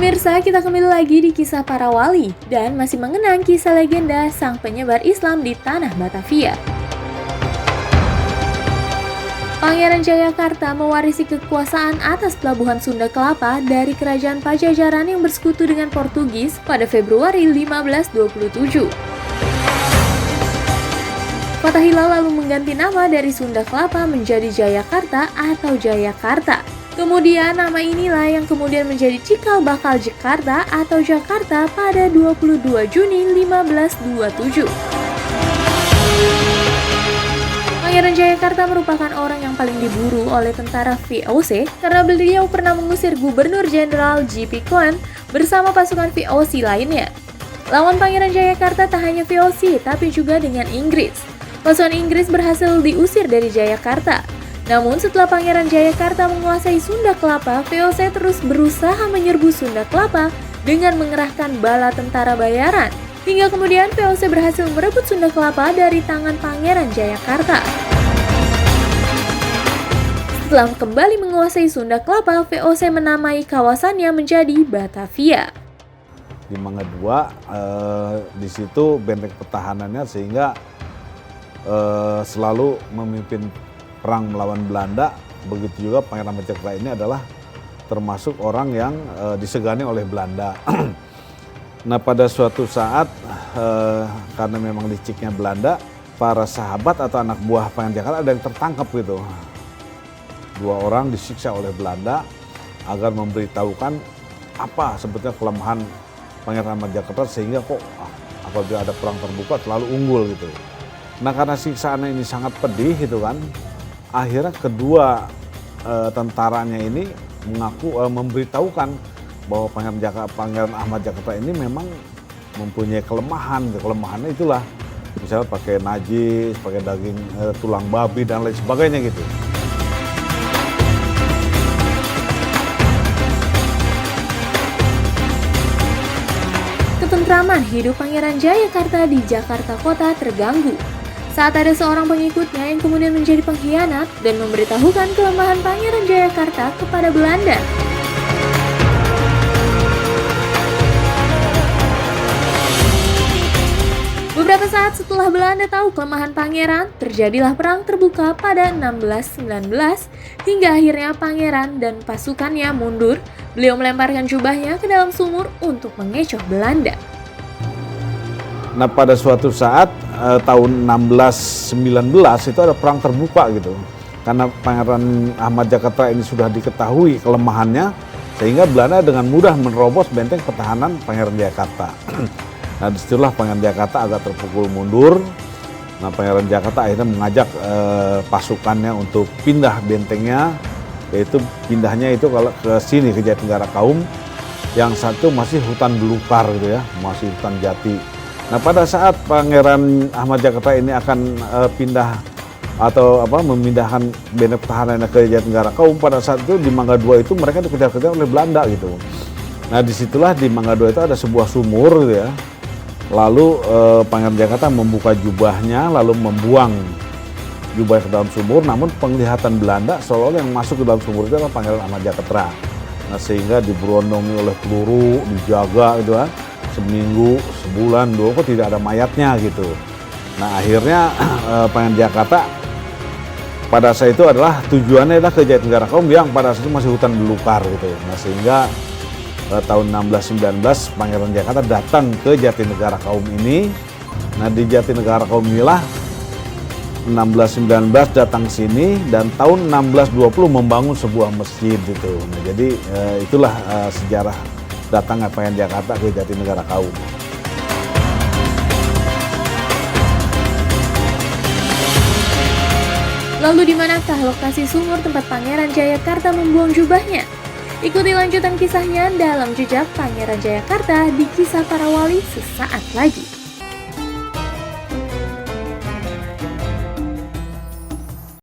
Pemirsa, kita kembali lagi di kisah para wali dan masih mengenang kisah legenda sang penyebar Islam di tanah Batavia. Pangeran Jayakarta mewarisi kekuasaan atas pelabuhan Sunda Kelapa dari Kerajaan Pajajaran yang bersekutu dengan Portugis pada Februari 1527. Fatahillah lalu mengganti nama dari Sunda Kelapa menjadi Jayakarta atau Jayakarta. Kemudian nama inilah yang kemudian menjadi cikal bakal Jakarta atau Jakarta pada 22 Juni 1527. Pangeran Jayakarta merupakan orang yang paling diburu oleh tentara VOC karena beliau pernah mengusir Gubernur Jenderal J.P. Coen bersama pasukan VOC lainnya. Lawan Pangeran Jayakarta tak hanya VOC tapi juga dengan Inggris. Pasukan Inggris berhasil diusir dari Jayakarta. Namun setelah Pangeran Jayakarta menguasai Sunda Kelapa, VOC terus berusaha menyerbu Sunda Kelapa dengan mengerahkan bala tentara bayaran. Hingga kemudian VOC berhasil merebut Sunda Kelapa dari tangan Pangeran Jayakarta. Setelah kembali menguasai Sunda Kelapa, VOC menamai kawasannya menjadi Batavia. Di Mangga II, di situ benteng pertahanannya sehingga selalu memimpin perang melawan Belanda. Begitu juga Pangeran Jayakarta ini adalah termasuk orang yang disegani oleh Belanda. Nah, pada suatu saat karena memang liciknya Belanda, para sahabat atau anak buah Pangeran Jayakarta ada yang tertangkap gitu. 2 orang disiksa oleh Belanda agar memberitahukan apa sebetulnya kelemahan Pangeran Jayakarta sehingga kok apabila ada perang terbuka selalu unggul gitu. Nah, karena siksaan ini sangat pedih gitu kan, akhirnya kedua tentaranya ini memberitahukan bahwa Pangeran Ahmad Jakarta ini memang mempunyai kelemahan. Kelemahannya itulah misalnya pakai najis, pakai daging tulang babi dan lain sebagainya gitu. Ketentraman hidup Pangeran Jayakarta di Jakarta Kota terganggu saat ada seorang pengikutnya yang kemudian menjadi pengkhianat dan memberitahukan kelemahan Pangeran Jayakarta kepada Belanda. Beberapa saat setelah Belanda tahu kelemahan pangeran, terjadilah perang terbuka pada 1619 hingga akhirnya pangeran dan pasukannya mundur. Beliau melemparkan jubahnya ke dalam sumur untuk mengecoh Belanda. Nah, pada suatu saat tahun 1619 itu ada perang terbuka gitu. Karena Pangeran Ahmad Jakarta ini sudah diketahui kelemahannya, sehingga Belanda dengan mudah menerobos benteng pertahanan Pangeran Jayakarta. Nah, disitulah Pangeran Jayakarta agak terpukul mundur. Nah, Pangeran Jayakarta akhirnya mengajak pasukannya untuk pindah bentengnya, yaitu pindahnya itu kalau ke sini, ke Jatinegara Kaum. Yang satu masih hutan belukar gitu ya, masih hutan jati. Nah, pada saat Pangeran Ahmad Jakarta ini akan pindah atau memindahkan benteng pertahanannya ke Jatinegara Kaum, pada saat itu di Mangga II itu mereka dikejar-kejar oleh Belanda gitu. Nah, disitulah di Mangga II itu ada sebuah sumur gitu ya. Lalu Pangeran Jakarta membuka jubahnya lalu membuang jubah ke dalam sumur, namun penglihatan Belanda seolah-olah yang masuk ke dalam sumur itu adalah Pangeran Ahmad Jakarta. Nah, sehingga diberondongi oleh peluru, dijaga gitu kan. Seminggu, sebulan, 2 kok tidak ada mayatnya gitu. Nah, akhirnya Pangeran Jakarta pada saat itu adalah tujuannya adalah ke Jatinegara Kaum yang pada saat itu masih hutan belukar gitu. Nah, sehingga tahun 1619 Pangeran Jakarta datang ke Jatinegara Kaum ini. Nah, di Jatinegara Kaum inilah 1619 datang sini dan tahun 1620 membangun sebuah masjid gitu. Nah, jadi itulah sejarah datangnya Pangeran Jakarta ke Jatinegara Kaum. Lalu di manakah lokasi sumur tempat Pangeran Jayakarta membuang jubahnya? Ikuti lanjutan kisahnya dalam jejak Pangeran Jayakarta di Kisah Para Wali sesaat lagi.